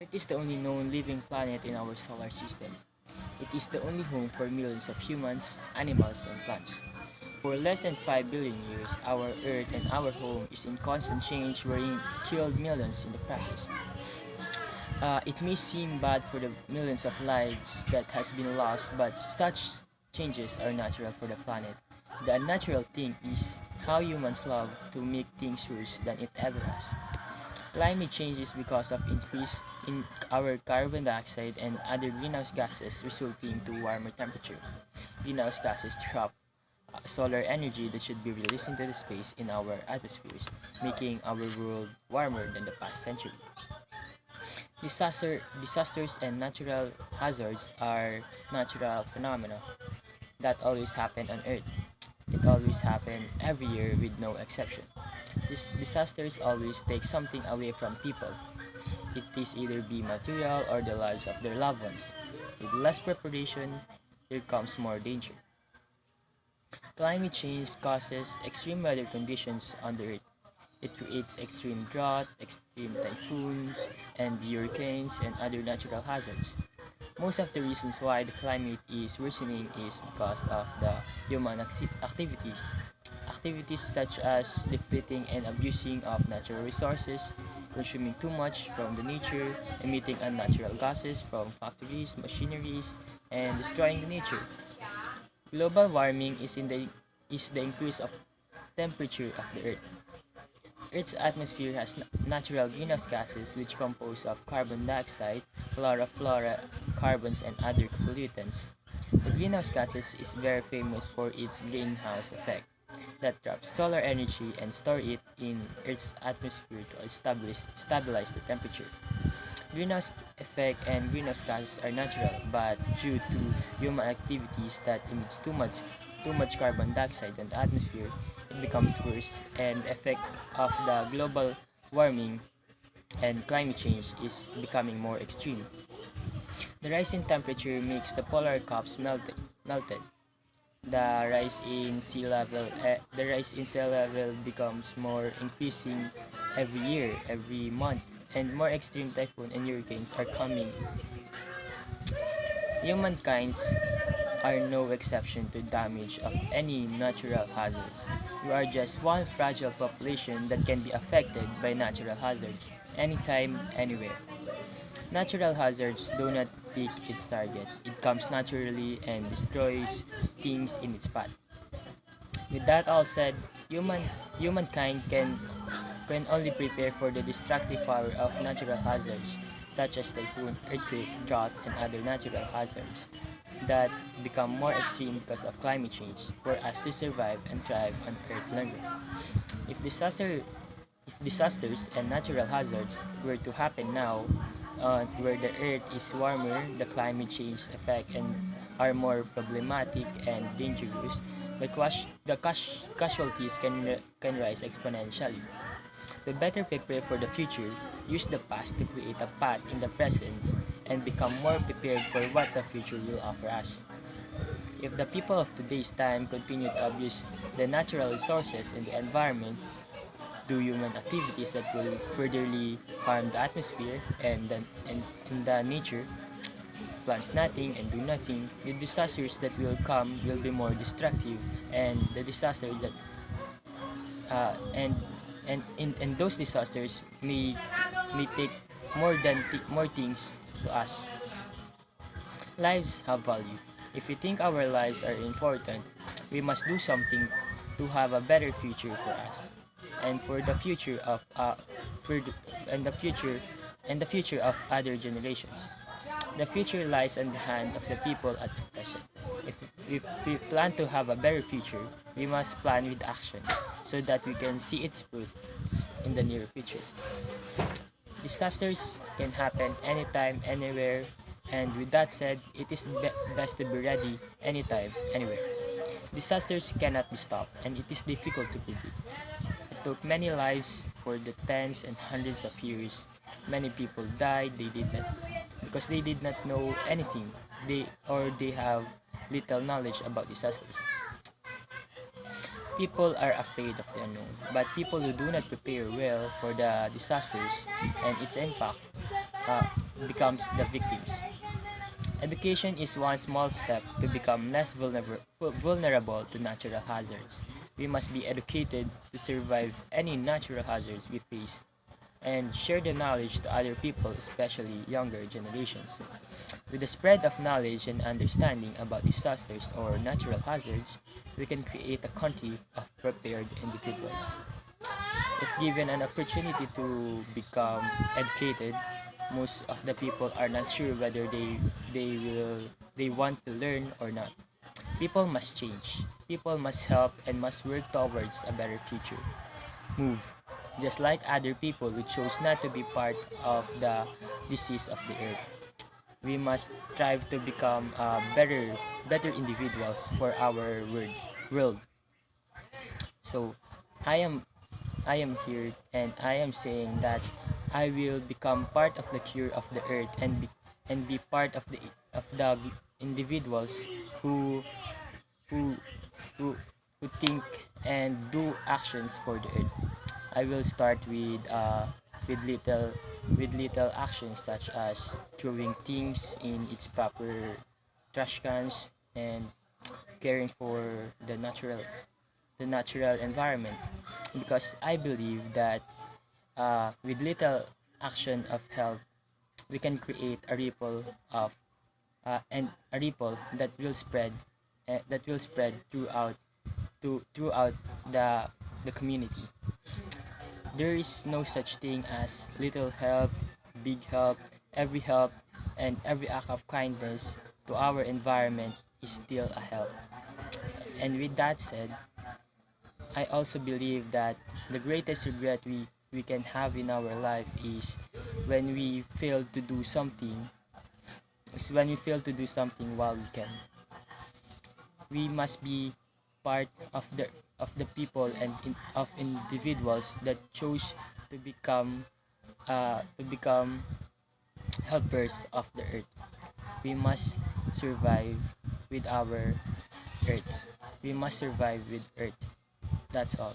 Earth is the only known living planet in our solar system. It is the only home for millions of humans, animals, and plants. For less than 5 billion years, our Earth and our home is in constant change, wherein killed millions in the process. It may seem bad for the millions of lives that has been lost, but such changes are natural for the planet. The unnatural thing is how humans love to make things worse than it ever has. Climate change is because of increase in our carbon dioxide and other greenhouse gases resulting to warmer temperature. Greenhouse gases trap solar energy that should be released into the space in our atmospheres, making our world warmer than the past century. Disasters and natural hazards are natural phenomena that always happen on Earth. It always happen every year with no exception. These disasters always take something away from people. It is either be material or the lives of their loved ones. With less preparation, there comes more danger. Climate change causes extreme weather conditions on the Earth. It creates extreme drought, extreme typhoons, and hurricanes and other natural hazards. Most of the reasons why the climate is worsening is because of the human activities. Activities such as depleting and abusing of natural resources, consuming too much from the nature, emitting unnatural gases from factories, machineries, and destroying the nature. Global warming is the increase of temperature of the Earth. Earth's atmosphere has natural greenhouse gases which compose of carbon dioxide, flora, carbons, and other pollutants. The greenhouse gases is very famous for its greenhouse effect that traps solar energy and store it in Earth's atmosphere to stabilize the temperature. Greenhouse effect and greenhouse gases are natural, but due to human activities that emits too much carbon dioxide in the atmosphere, it becomes worse, and the effect of the global warming and climate change is becoming more extreme. The rise in temperature makes the polar caps melted. The rise in sea level becomes more increasing every year, every month, and more extreme typhoon and hurricanes are coming. Humankinds are no exception to damage of any natural hazards. We are just one fragile population that can be affected by natural hazards anytime, anywhere. Natural hazards do not pick its target. It comes naturally and destroys things in its path. With that all said, humankind can only prepare for the destructive power of natural hazards such as typhoon, earthquake, drought, and other natural hazards that become more extreme because of climate change for us to survive and thrive on Earth longer. If disaster if disasters and natural hazards were to happen now, where the Earth is warmer, the climate change effect and are more problematic and dangerous, the casualties can rise exponentially. To better prepare for the future, use the past to create a path in the present and become more prepared for what the future will offer us. If the people of today's time continue to abuse the natural resources and the environment, do human activities that will furtherly harm the atmosphere and the nature, plants nothing and do nothing, the disasters that will come will be more destructive, and the disaster that and those disasters may take more things to us. Lives have value. If we think our lives are important, we must do something to have a better future for us and for the future of for the, and the future of other generations. The future lies in the hand of the people at the present. If, if we plan to have a better future, we must plan with action so that we can see its fruits in the near future. Disasters can happen anytime, anywhere, and with that said, it is best to be ready anytime, anywhere. Disasters cannot be stopped, and it is difficult to predict. It took many lives for the tens and hundreds of years. Many people died because they did not know anything. They have little knowledge about disasters. People are afraid of the unknown, but people who do not prepare well for the disasters and its impact, uh, becomes the victims. Education is one small step to become less vulnerable to natural hazards. We must be educated to survive any natural hazards we face and share the knowledge to other people, especially younger generations. With the spread of knowledge and understanding about disasters or natural hazards, we can create a country of prepared individuals. If given an opportunity to become educated, most of the people are not sure whether they want to learn or not. People must change. People must help and must work towards a better future. Move. Just like other people who chose not to be part of the disease of the earth. We must strive to become better individuals for our world. So I am I am here and I am saying that I will become part of the cure of the earth and be part of the individuals who who who who think and do actions for the earth. I will start with little with little actions such as throwing things in its proper trash cans and caring for the natural environment, because I believe that with little action of help we can create a ripple of and a ripple that will spread throughout the community. There is no such thing as little help, big help. Every help and every act of kindness to our environment is still a help. And with that said, I also believe that the greatest regret we can have in our life when we fail to do something when we fail to do something while we can. We must be part of the people and of individuals that chose to become helpers of the earth. We must survive with our earth. We must survive with earth. That's all.